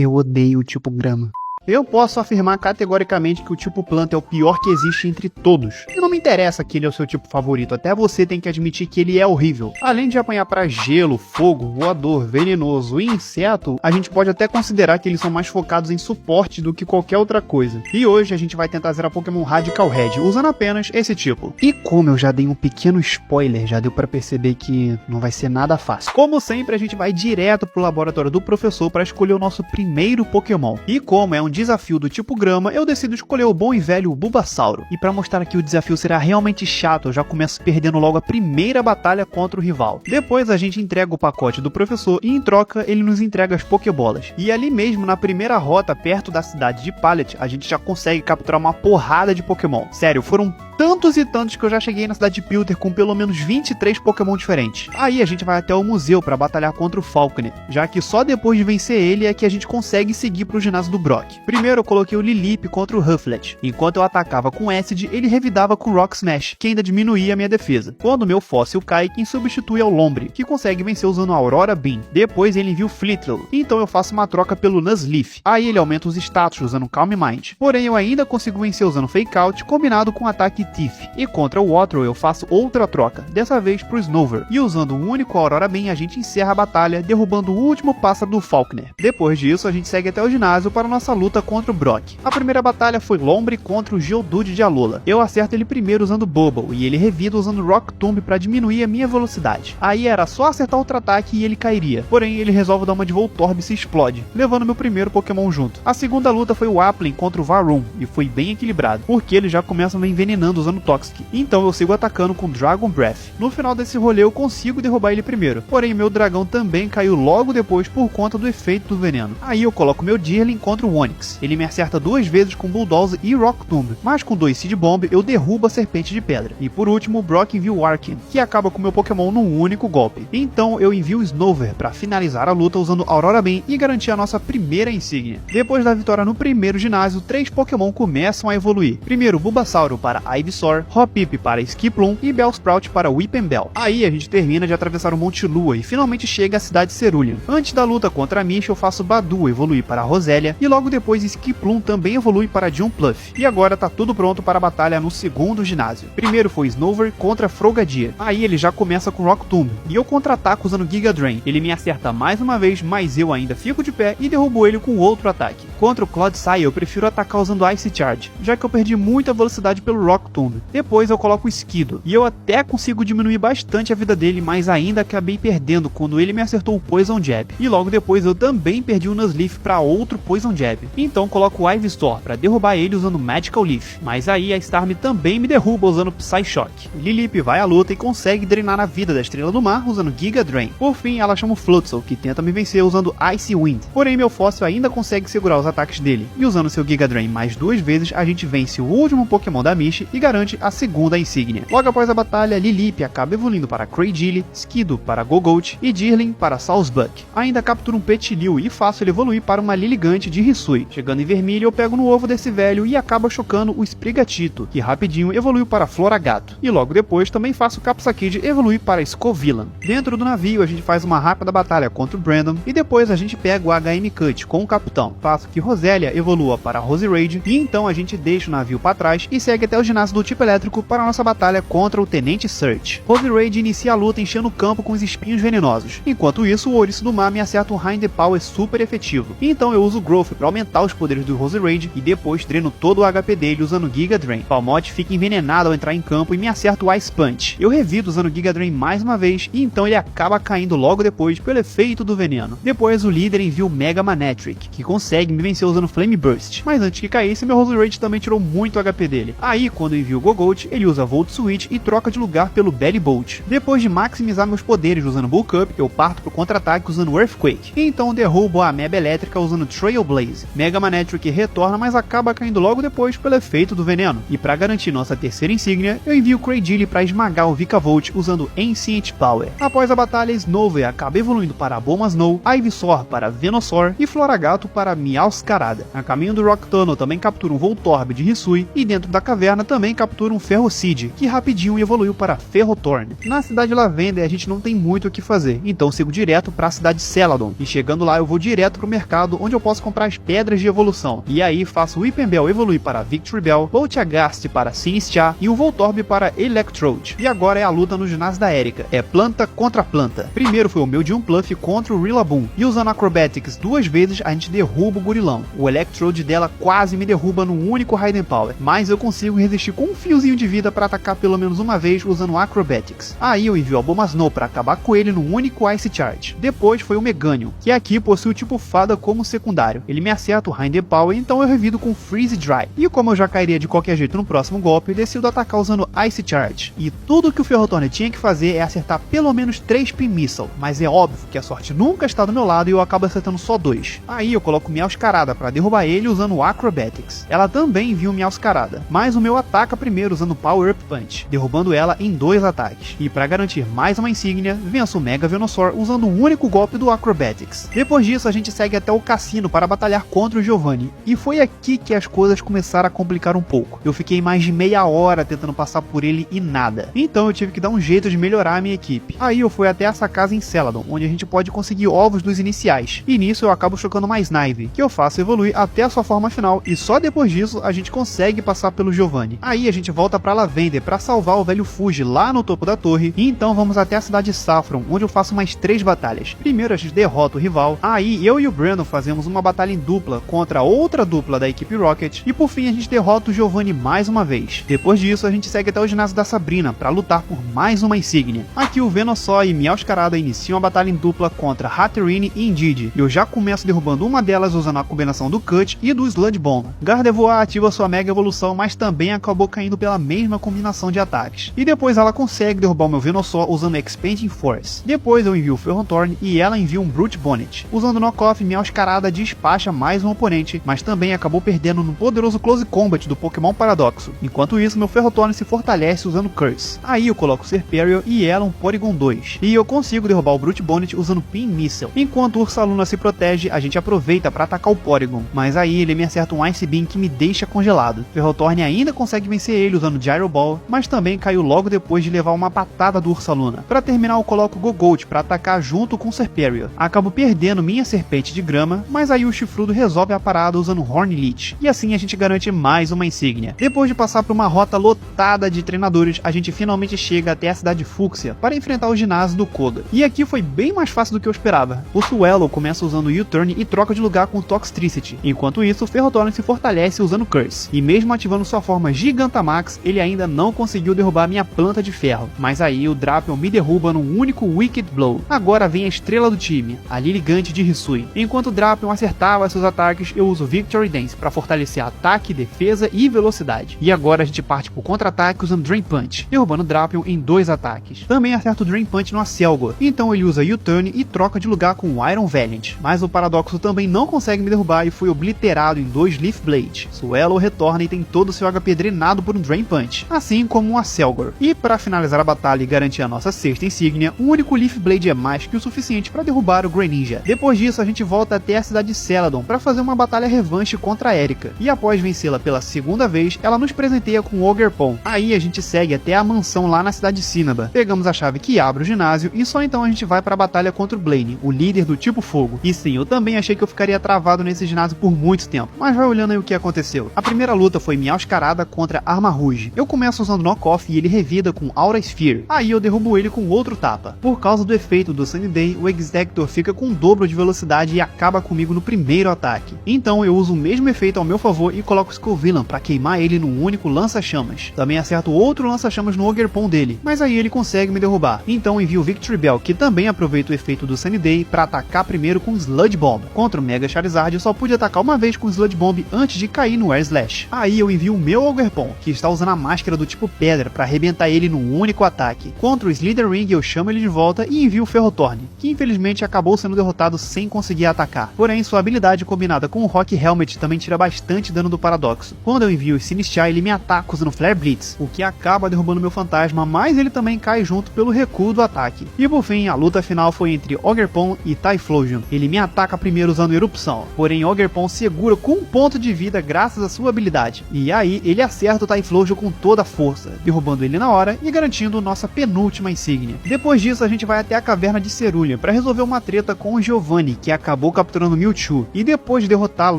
Eu odeio o tipo grama. Eu posso afirmar categoricamente que o tipo planta é o pior que existe entre todos. E não me interessa que ele é o seu tipo favorito, até você tem que admitir que ele é horrível. Além de apanhar pra gelo, fogo, voador, venenoso e inseto, a gente pode até considerar que eles são mais focados em suporte do que qualquer outra coisa. E hoje a gente vai tentar zerar Pokémon Radical Red, usando apenas esse tipo. E como eu já dei um pequeno spoiler, já deu pra perceber que não vai ser nada fácil. Como sempre, a gente vai direto pro laboratório do professor para escolher o nosso primeiro Pokémon. E como é um desafio do tipo grama, eu decido escolher o bom e velho Bulbasauro. E para mostrar que o desafio será realmente chato, eu já começo perdendo logo a primeira batalha contra o rival. Depois a gente entrega o pacote do professor e em troca ele nos entrega as Pokébolas. E ali mesmo na primeira rota, perto da cidade de Pallet, a gente já consegue capturar uma porrada de Pokémon. Sério, foram tantos e tantos que eu já cheguei na cidade de Pilter com pelo menos 23 Pokémon diferentes. Aí a gente vai até o museu para batalhar contra o Falconer, já que só depois de vencer ele é que a gente consegue seguir pro ginásio do Brock. Primeiro eu coloquei o Lilip contra o Rufflet. Enquanto eu atacava com Acid, ele revidava com Rock Smash, que ainda diminuía a minha defesa. Quando meu fóssil cai, quem substitui é o Lombre, que consegue vencer usando a Aurora Beam. Depois ele envia o Flittle, então eu faço uma troca pelo Nuzleaf. Aí ele aumenta os status usando Calm Mind. Porém eu ainda consigo vencer usando Fake Out, combinado com o ataque Thief. E contra o Wattrel eu faço outra troca, dessa vez pro Snover. E usando um único Aurora Beam a gente encerra a batalha, derrubando o último pássaro do Falconer. Depois disso a gente segue até o ginásio para nossa luta contra o Brock. A primeira batalha foi Lombre contra o Geodude de Alola. Eu acerto ele primeiro usando Bubble e ele revida usando Rock Tomb para diminuir a minha velocidade. Aí era só acertar outro ataque e ele cairia. Porém ele resolve dar uma de Voltorb e se explode, levando meu primeiro Pokémon junto. A segunda luta foi o Applin contra o Varoom e foi bem equilibrado, porque ele já começa me envenenando usando Toxic. Então eu sigo atacando com Dragon Breath. No final desse rolê eu consigo derrubar ele primeiro. Porém meu dragão também caiu logo depois por conta do efeito do veneno. Aí eu coloco meu Deerling contra o Onix. Ele me acerta duas vezes com Bulldoze e Rock Tomb, mas com 2 Seed Bomb eu derrubo a Serpente de Pedra. E por último o Brock envia o Arkin, que acaba com meu Pokémon num único golpe. Então eu envio o Snover para finalizar a luta usando Aurora Beam e garantir a nossa primeira insígnia. Depois da vitória no primeiro ginásio, 3 Pokémon começam a evoluir. Primeiro Bulbasauro para Ivysaur, Hoppip para Skiploom e Bellsprout para Weepinbell. Aí a gente termina de atravessar o Monte Lua e finalmente chega à cidade de Cerulean. Antes da luta contra a Mish eu faço Badu evoluir para Rosélia e logo depois Skiploom também evolui para Jumpluff. E agora tá tudo pronto para a batalha no segundo ginásio. Primeiro foi Snover contra Frogadier. Aí ele já começa com Rock Tomb e eu contra-ataco usando Giga Drain. Ele me acerta mais uma vez, mas eu ainda fico de pé e derrubo ele com outro ataque. Contra o Clodsire eu prefiro atacar usando Ice Charge, já que eu perdi muita velocidade pelo Rock Tomb. Depois eu coloco o Skiddo e eu até consigo diminuir bastante a vida dele, mas ainda acabei perdendo quando ele me acertou o Poison Jab. E logo depois eu também perdi o Nuzleaf para outro Poison Jab. Então coloco o Ivysaur para derrubar ele usando Magical Leaf. Mas aí a Starmie também me derruba usando Psyshock. Lilip vai à luta e consegue drenar a vida da Estrela do Mar usando Giga Drain. Por fim ela chama o Floatzel, que tenta me vencer usando Icy Wind. Porém meu fóssil ainda consegue segurar os ataques dele. E usando seu Giga Drain mais 2 vezes a gente vence o último Pokémon da Mish e garante a segunda insígnia. Logo após a batalha, Lilip acaba evoluindo para Cradily, Skiddo para Gogoat e Deerling para Sawsbuck. Ainda captura um Petilil e faço ele evoluir para uma Lilligant de Hisui. Chegando em vermelho, eu pego no ovo desse velho e acaba chocando o Sprigatito, que rapidinho evoluiu para Floragato. E logo depois também faço o Capsakid evoluir para Scovillain. Dentro do navio a gente faz uma rápida batalha contra o Brandon e depois a gente pega o HM Cut com o capitão. Faço que Rosélia evolua para Roserade e então a gente deixa o navio para trás e segue até o ginásio do tipo elétrico para a nossa batalha contra o Tenente Surge. Roserade inicia a luta enchendo o campo com os espinhos venenosos. Enquanto isso, o Ouriço do Mar me acerta um Hind Power super efetivo. Então eu uso o Growth para aumentar os poderes do Roserade e depois dreno todo o HP dele usando Giga Drain. Palmot fica envenenado ao entrar em campo e me acerta o Ice Punch. Eu revido usando Giga Drain mais uma vez e então ele acaba caindo logo depois pelo efeito do veneno. Depois o líder envia o Mega Manectric, que consegue me vencer usando Flame Burst. Mas antes que caísse, meu Roserade também tirou muito HP dele. Aí quando eu envio o Gogoat, ele usa Volt Switch e troca de lugar pelo Belly Bolt. Depois de maximizar meus poderes usando Bulk Up, eu parto pro contra-ataque usando Earthquake. E então derrubo a Ameba Elétrica usando Trailblaze. Mega Mega Manectric retorna, mas acaba caindo logo depois pelo efeito do veneno. E para garantir nossa terceira insígnia, eu envio Cradily para esmagar o Vikavolt usando Ancient Power. Após a batalha, Snover acaba evoluindo para Abomasnow, Ivysaur para Venusaur e Floragato para Meowscarada. A caminho do Rock Tunnel também captura um Voltorb de Hisui e dentro da caverna também captura um Ferrocid, que rapidinho evoluiu para Ferrothorn. Na cidade Lavender a gente não tem muito o que fazer, então sigo direto para a cidade Celadon, e chegando lá eu vou direto pro mercado onde eu posso comprar as pedras de evolução, e aí faço o Weepinbell evoluir para Victory Bell, Poltergast para Sinistcha e o Voltorb para Electrode. E agora é a luta no ginásio da Erika, é planta contra planta. Primeiro foi o meu de Pluff contra o Rillaboom, e usando Acrobatics 2 vezes a gente derruba o gorilão. O Electrode dela quase me derruba num único Hidden Power, mas eu consigo resistir com um fiozinho de vida para atacar pelo menos uma vez usando Acrobatics. Aí eu envio a Abomasnow para acabar com ele num único Ice Charge. Depois foi o Meganium, que aqui possui o tipo Fada como secundário. Ele me acerta o Hidden Power, então eu revido com Freeze Dry. E como eu já cairia de qualquer jeito no próximo golpe, eu decido atacar usando Ice Charge. E tudo que o Ferrothorn tinha que fazer é acertar pelo menos 3 Pin Missile, mas é óbvio que a sorte nunca está do meu lado e eu acabo acertando só 2. Aí eu coloco Meowscarada para derrubar ele usando o Acrobatics. Ela também envia o Meowscarada, mas o meu ataca primeiro usando Power Up Punch, derrubando ela em 2 ataques. E para garantir mais uma insígnia, venço o Mega Venusaur usando um único golpe do Acrobatics. Depois disso a gente segue até o cassino para batalhar contra o Giovanni, e foi aqui que as coisas começaram a complicar um pouco. Eu fiquei mais de meia hora tentando passar por ele e nada, então eu tive que dar um jeito de melhorar a minha equipe. Aí eu fui até essa casa em Celadon, onde a gente pode conseguir ovos dos iniciais, e nisso eu acabo chocando mais Snivy, que eu faço evoluir até a sua forma final, e só depois disso a gente consegue passar pelo Giovanni. Aí a gente volta pra Lavender para salvar o velho Fuji lá no topo da torre, e então vamos até a cidade de Saffron, onde eu faço mais 3 batalhas. Primeiro a gente derrota o rival, aí eu e o Brandon fazemos uma batalha em dupla contra outra dupla da equipe Rocket, e por fim a gente derrota o Giovanni mais uma vez. Depois disso a gente segue até o ginásio da Sabrina para lutar por mais uma insígnia. Aqui o Venusaur e Meowscarada iniciam a batalha em dupla contra Hatterene e Indeedee, e eu já começo derrubando uma delas usando a combinação do Cut e do Sludge Bomb. Gardevoir ativa sua Mega Evolução, mas também acabou caindo pela mesma combinação de ataques. E depois ela consegue derrubar o meu Venusaur usando Expanding Force. Depois eu envio o Ferrothorn e ela envia um Brute Bonnet. Usando Knockoff, Meowscarada despacha mais um oponente, mas também acabou perdendo no poderoso Close Combat do Pokémon Paradoxo. Enquanto isso, meu Ferrothorn se fortalece usando Curse. Aí eu coloco Serperior e ela um Porygon 2. E eu consigo derrubar o Brute Bonnet usando Pin Missile. Enquanto o Ursaluna se protege, a gente aproveita para atacar o Porygon, mas aí ele me acerta um Ice Beam que me deixa congelado. Ferrothorn ainda consegue vencer ele usando Gyro Ball, mas também caiu logo depois de levar uma patada do Ursaluna. Para terminar, eu coloco Gogolt para atacar junto com o Serperior. Acabo perdendo minha serpente de grama, mas aí o chifrudo resolve a parada usando Horn Leech, e assim a gente garante mais uma insígnia. Depois de passar por uma rota lotada de treinadores, a gente finalmente chega até a cidade Fúcsia para enfrentar o ginásio do Koga. E aqui foi bem mais fácil do que eu esperava. O Swallow começa usando o U-Turn e troca de lugar com o Toxtricity. Enquanto isso, o Ferrothorn se fortalece usando Curse. E mesmo ativando sua forma Gigantamax, ele ainda não conseguiu derrubar minha planta de ferro. Mas aí o Drapion me derruba num único Wicked Blow. Agora vem a estrela do time, a Lilligant de Hisui. Enquanto o Drapion acertava seus ataques, eu uso Victory Dance para fortalecer ataque, defesa e velocidade. E agora a gente parte pro contra-ataque usando Drain Punch, derrubando o Drapion em 2 ataques. Também acerta o Drain Punch no Acelgor, então ele usa U-Turn e troca de lugar com o Iron Valiant. Mas o Paradoxo também não consegue me derrubar e foi obliterado em 2 Leaf Blade. Swallow retorna e tem todo o seu HP drenado por um Drain Punch, assim como um Acelgor. E para finalizar a batalha e garantir a nossa 6ª insígnia, um único Leaf Blade é mais que o suficiente para derrubar o Greninja. Depois disso a gente volta até a cidade de Celadon para fazer uma batalha revanche contra a Erika. E após vencê-la pela 2ª vez, ela nos presenteia com o Ogerpon. Aí a gente segue até a mansão lá na cidade de Cinnabar. Pegamos a chave que abre o ginásio e só então a gente vai para a batalha contra o Blaine, o líder do tipo fogo. E sim, eu também achei que eu ficaria travado nesse ginásio por muito tempo, mas vai olhando aí o que aconteceu. A primeira luta foi Meowscarada contra Arma Rouge. Eu começo usando Knockoff e ele revida com Aura Sphere. Aí eu derrubo ele com outro tapa. Por causa do efeito do Sunny Day, o Executor fica com o dobro de velocidade e acaba comigo no primeiro ataque. Então eu uso o mesmo efeito ao meu favor e coloco Scovillain para queimar ele num único lança-chamas. Também acerto outro lança-chamas no Ogerpon dele, mas aí ele consegue me derrubar. Então envio o Victory Bell, que também aproveita o efeito do Sunny Day para atacar primeiro com Sludge Bomb. Contra o Mega Charizard eu só pude atacar uma vez com Sludge Bomb antes de cair no Air Slash. Aí eu envio o meu Ogerpon, que está usando a máscara do tipo pedra para arrebentar ele num único ataque. Contra o Slithering eu chamo ele de volta e envio o Ferrothorn, que infelizmente acabou sendo derrotado sem conseguir atacar. Porém sua habilidade combinada combinada com o Rock Helmet também tira bastante dano do Paradoxo. Quando eu envio o Sinistcha, ele me ataca usando Flare Blitz, o que acaba derrubando meu fantasma, mas ele também cai junto pelo recuo do ataque. E por fim, a luta final foi entre Ogerpon e Typhlosion. Ele me ataca primeiro usando Erupção, porém Ogerpon segura com um ponto de vida graças à sua habilidade. E aí, ele acerta o Typhlosion com toda a força, derrubando ele na hora e garantindo nossa penúltima insígnia. Depois disso, a gente vai até a caverna de Cerulean para resolver uma treta com o Giovanni, que acabou capturando Mewtwo, e depois de derrotá-lo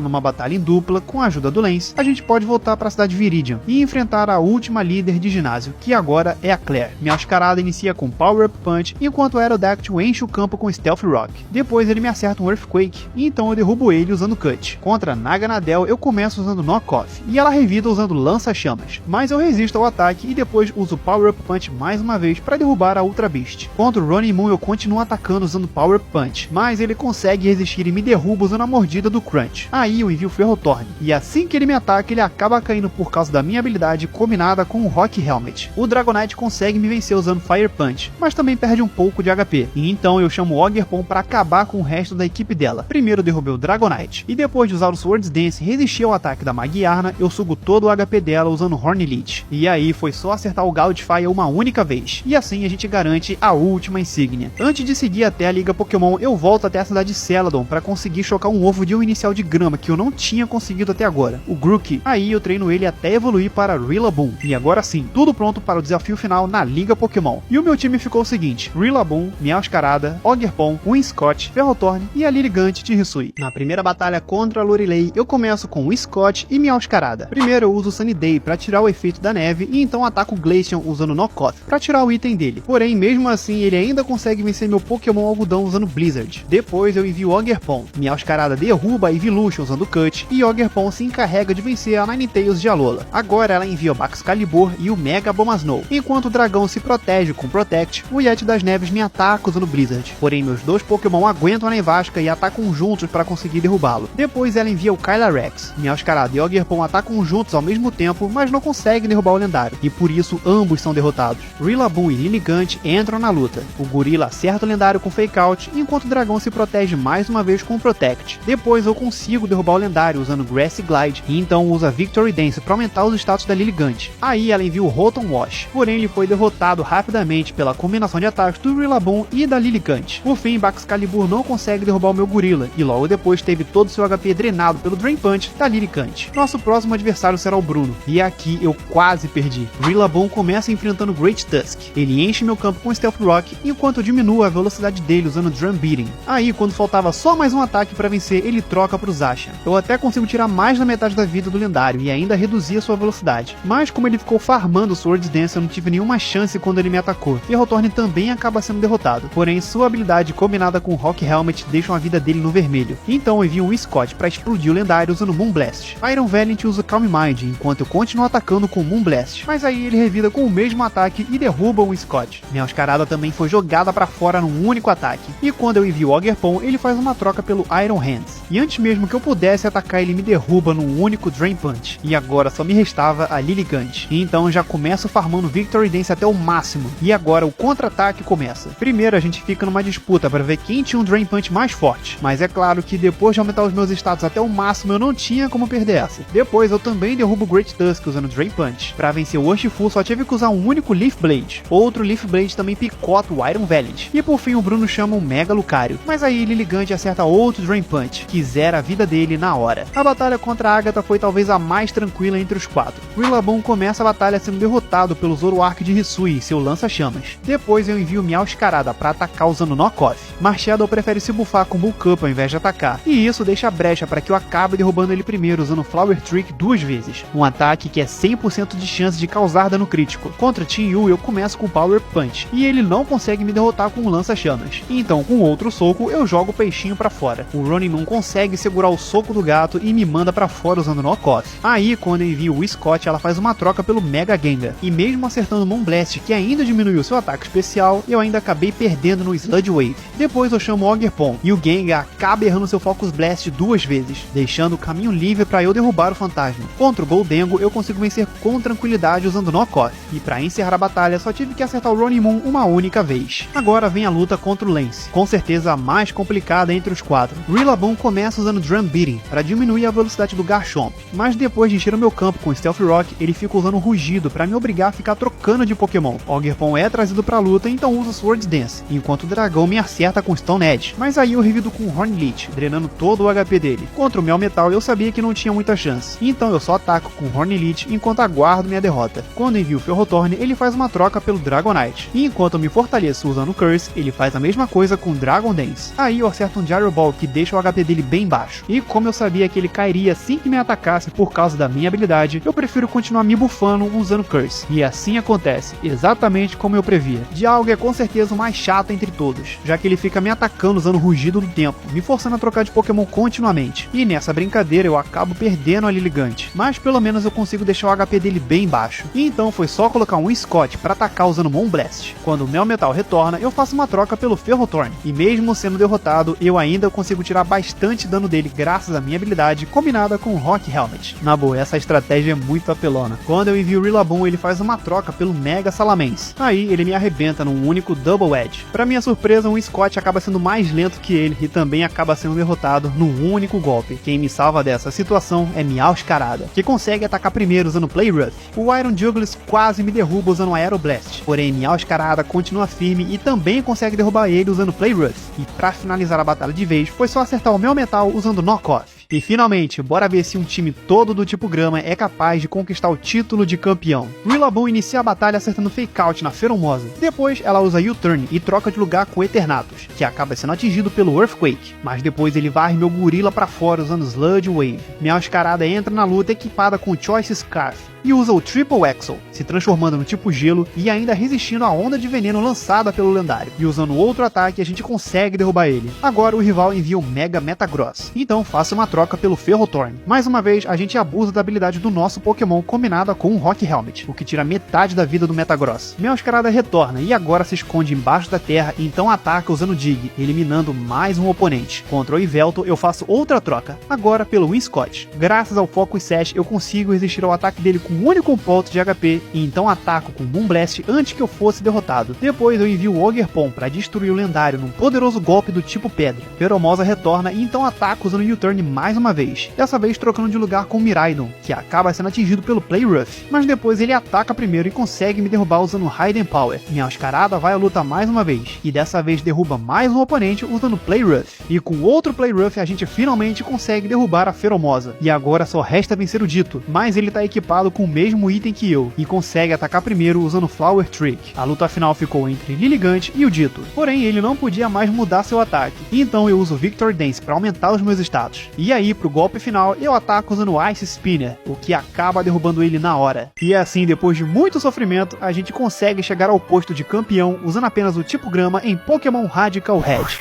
numa batalha em dupla, com a ajuda do Lance, a gente pode voltar para a cidade Viridian e enfrentar a última líder de ginásio, que agora é a Claire. Meowscarada inicia com Power Up Punch, enquanto o Aerodactyl enche o campo com Stealth Rock. Depois ele me acerta um Earthquake, e então eu derrubo ele usando Cut. Contra Naganadel eu começo usando Knock Off, e ela revida usando Lança-Chamas, mas eu resisto ao ataque e depois uso Power Up Punch mais uma vez para derrubar a Ultra Beast. Contra o Ronnie Moon eu continuo atacando usando Power Up Punch, mas ele consegue resistir e me derruba usando a mordida do Crunch. Aí eu envio Ferrothorn, e assim que ele me ataca ele acaba caindo por causa da minha habilidade combinada com o Rock Helmet. O Dragonite consegue me vencer usando Fire Punch, mas também perde um pouco de HP, e então eu chamo o Ogerpon para acabar com o resto da equipe dela. Primeiro eu derrubei o Dragonite, e depois de usar o Swords Dance e resistir ao ataque da Magiarna, eu sugo todo o HP dela usando Horn Leech. E aí foi só acertar o Goldfire uma única vez, e assim a gente garante a última insígnia. Antes de seguir até a Liga Pokémon, eu volto até a cidade de Celadon para conseguir chocar um ovo de um inicial de grama que eu não tinha conseguido até agora, o Grookey. Aí eu treino ele até evoluir para Rillaboom, e agora sim, tudo pronto para o desafio final na Liga Pokémon. E o meu time ficou o seguinte: Rillaboom, Meowscarada, Ogerpon, Winscott, Ferrothorn e a Lilligant de Hisui. Na primeira batalha contra a Lorelei, eu começo com Winscott e Meowscarada. Primeiro eu uso Sunny Day para tirar o efeito da neve e então ataco o Glaceon usando Knock Off para tirar o item dele. Porém, mesmo assim, ele ainda consegue vencer meu Pokémon Algodão usando Blizzard. Depois eu envio Ogerpon. Meowscarada derruba a Evolution usando Cut e Ogerpon se encarrega de vencer a Ninetales de Alola. Agora ela envia o Baxcalibur e o Mega Bomasnow. Enquanto o dragão se protege com Protect, o Yeti das Neves me ataca usando Blizzard. Porém, meus dois Pokémon aguentam a nevasca e atacam juntos para conseguir derrubá-lo. Depois ela envia o Kylarex. Meowscarada e Ogerpon atacam juntos ao mesmo tempo, mas não conseguem derrubar o lendário, e por isso ambos são derrotados. Rillaboom e Lilligant entram na luta. O gorila acerta o lendário com Fake Out, enquanto o dragão se protege mais uma vez com Protect. Depois eu consigo derrubar o lendário usando Grassy Glide, e então usa Victory Dance para aumentar os status da Lilligant. Aí ela envia o Rotom Wash, porém ele foi derrotado rapidamente pela combinação de ataques do Rillaboom e da Lilligant. Por fim, Baxcalibur não consegue derrubar o meu gorila, e logo depois teve todo seu HP drenado pelo Drain Punch da Lilligant. Nosso próximo adversário será o Bruno, e aqui eu quase perdi. Rillaboom começa enfrentando Great Tusk. Ele enche meu campo com Stealth Rock, enquanto eu diminuo a velocidade dele usando Drum Beating. Aí, quando faltava só mais um ataque para vencer, ele troca pro Zacian. Eu até consigo tirar mais da metade da vida do lendário e ainda reduzir a sua velocidade. Mas como ele ficou farmando o Swords Dance, eu não tive nenhuma chance quando ele me atacou. Ferrothorn também acaba sendo derrotado, porém sua habilidade combinada com o Rock Helmet deixam a vida dele no vermelho. Então eu envio um Scott para explodir o lendário usando Moonblast. Iron Valiant usa Calm Mind, enquanto eu continuo atacando com Moonblast, mas aí ele revida com o mesmo ataque e derruba o Scott. Meowscarada também foi jogada para fora num único ataque, e quando eu envio o Ogerpon, ele faz uma troca pelo Iron Hands. E antes mesmo que eu pudesse atacar, ele me derruba num único Drain Punch. E agora só me restava a Lilligant. E então já começo farmando Victory Dance até o máximo. E agora o contra-ataque começa. Primeiro a gente fica numa disputa para ver quem tinha um Drain Punch mais forte. Mas é claro que depois de aumentar os meus status até o máximo, eu não tinha como perder essa. Depois eu também derrubo o Great Tusk usando Drain Punch. Para vencer o Urshifu só tive que usar um único Leaf Blade. Outro Leaf Blade também picota o Iron Valiant. E por fim o Bruno chama um Mega Lucario. Mas aí Lilligant acerta outro Drain Punch, que zera a vida dele na hora. A batalha contra a Agatha foi talvez a mais tranquila entre os quatro. Rillaboom começa a batalha sendo derrotado pelo Zoroark de Hisui e seu lança-chamas. Depois eu envio Meowscarada para atacar usando Knock Off. Marshadow prefere se bufar com Bulk Up ao invés de atacar, e isso deixa a brecha para que eu acabe derrubando ele primeiro usando Flower Trick 2 vezes. Um ataque que é 100% de chance de causar dano crítico. Contra Chinyu eu começo com Power Punch, e ele não consegue me derrotar com o lança-chamas. Então com outro soco eu jogo o peixinho para fora. O Ronnie Moon consegue segurar o soco do gato e me manda para fora usando Knock Off. Aí quando eu envio o Scott, ela faz uma troca pelo Mega Gengar, e mesmo acertando o Moonblast, que ainda diminuiu seu ataque especial, eu ainda acabei perdendo no Sludge Wave. Depois eu chamo o Ogerpon, e o Gengar acaba errando seu Focus Blast 2 vezes, deixando o caminho livre para eu derrubar o fantasma. Contra o Goldengo eu consigo vencer com tranquilidade usando Knock Off, e para encerrar a batalha só tive que acertar o Ronnie Moon uma única vez. Agora vem a luta contra o Lance, com certeza a mais complicada entre os quatro. Rillaboom começa usando usando Drum Beating para diminuir a velocidade do Garchomp, mas depois de encher o meu campo com Stealth Rock, ele fica usando Rugido para me obrigar a ficar trocando de Pokémon. Ogerpon é trazido pra luta, então uso Swords Dance, enquanto o dragão me acerta com Stone Edge, mas aí eu revido com Horn Leech, drenando todo o HP dele. Contra o Melmetal eu sabia que não tinha muita chance, então eu só ataco com Horn Leech enquanto aguardo minha derrota. Quando envio o Ferrothorn, ele faz uma troca pelo Dragonite, e enquanto eu me fortaleço usando Curse, ele faz a mesma coisa com Dragon Dance. Aí eu acerto um Gyro Ball que deixa o HP dele bem baixo, e como eu sabia que ele cairia assim que me atacasse por causa da minha habilidade, eu prefiro continuar me bufando usando Curse, e assim acontece, exatamente como eu previa. Dialga é com certeza o mais chato entre todos, já que ele fica me atacando usando Rugido do tempo, me forçando a trocar de Pokémon continuamente, e nessa brincadeira eu acabo perdendo a Lilligant, mas pelo menos eu consigo deixar o HP dele bem baixo, e então foi só colocar um Scott para atacar usando Moonblast. Quando o Melmetal retorna, eu faço uma troca pelo Ferrothorn, e mesmo sendo derrotado, eu ainda consigo tirar bastante dano dele graças à minha habilidade combinada com o Rock Helmet. Na boa, essa estratégia é muito apelona. Quando eu envio o Rillaboom, ele faz uma troca pelo Mega Salamence. Aí ele me arrebenta num único Double Edge. Pra minha surpresa, um Scott acaba sendo mais lento que ele e também acaba sendo derrotado num único golpe. Quem me salva dessa situação é Meowscarada, que consegue atacar primeiro usando Play Rough. O Iron Jugulis quase me derruba usando Aeroblast, porém Meowscarada continua firme e também consegue derrubar ele usando Play Rough. E pra finalizar a batalha de vez, foi só acertar o Melmetal usando Knock-Off. E finalmente, bora ver se um time todo do tipo Grama é capaz de conquistar o título de campeão. Rillaboom inicia a batalha acertando Fake Out na Feromosa. Depois ela usa U-Turn e troca de lugar com Eternatus, que acaba sendo atingido pelo Earthquake. Mas depois ele varre meu gorila pra fora usando Sludge Wave. Meowscarada entra na luta equipada com o Choice Scarf e usa o Triple Axle, se transformando no tipo gelo e ainda resistindo à onda de veneno lançada pelo lendário. E usando outro ataque a gente consegue derrubar ele. Agora o rival envia o Mega Metagross, então faça uma troca pelo Ferrothorn. Mais uma vez a gente abusa da habilidade do nosso Pokémon combinada com o Rock Helmet, o que tira metade da vida do Metagross. Meowscarada retorna e agora se esconde embaixo da terra e então ataca usando Dig, eliminando mais um oponente. Contra o Yveltal eu faço outra troca, agora pelo Winscott. Graças ao Focus Sash eu consigo resistir ao ataque dele com um único ponto de HP e então ataco com Moonblast antes que eu fosse derrotado. Depois eu envio o Ogerpon para destruir o lendário num poderoso golpe do tipo pedra. Feromosa retorna e então ataco usando o U-Turn mais uma vez, dessa vez trocando de lugar com o Miraidon, que acaba sendo atingido pelo Play Rough, mas depois ele ataca primeiro e consegue me derrubar usando Hidden Power. Meowscarada vai à luta mais uma vez, e dessa vez derruba mais um oponente usando Play Rough, e com outro Play Rough a gente finalmente consegue derrubar a Feromosa, e agora só resta vencer o Ditto, mas ele tá equipado com o mesmo item que eu, e consegue atacar primeiro usando Flower Trick. A luta final ficou entre Lilligant e o Ditto, porém ele não podia mais mudar seu ataque, então eu uso Victory Dance para aumentar os meus status, e aí pro golpe final eu ataco usando Ice Spinner, o que acaba derrubando ele na hora. E assim, depois de muito sofrimento, a gente consegue chegar ao posto de campeão usando apenas o tipo Grama em Pokémon Radical Red.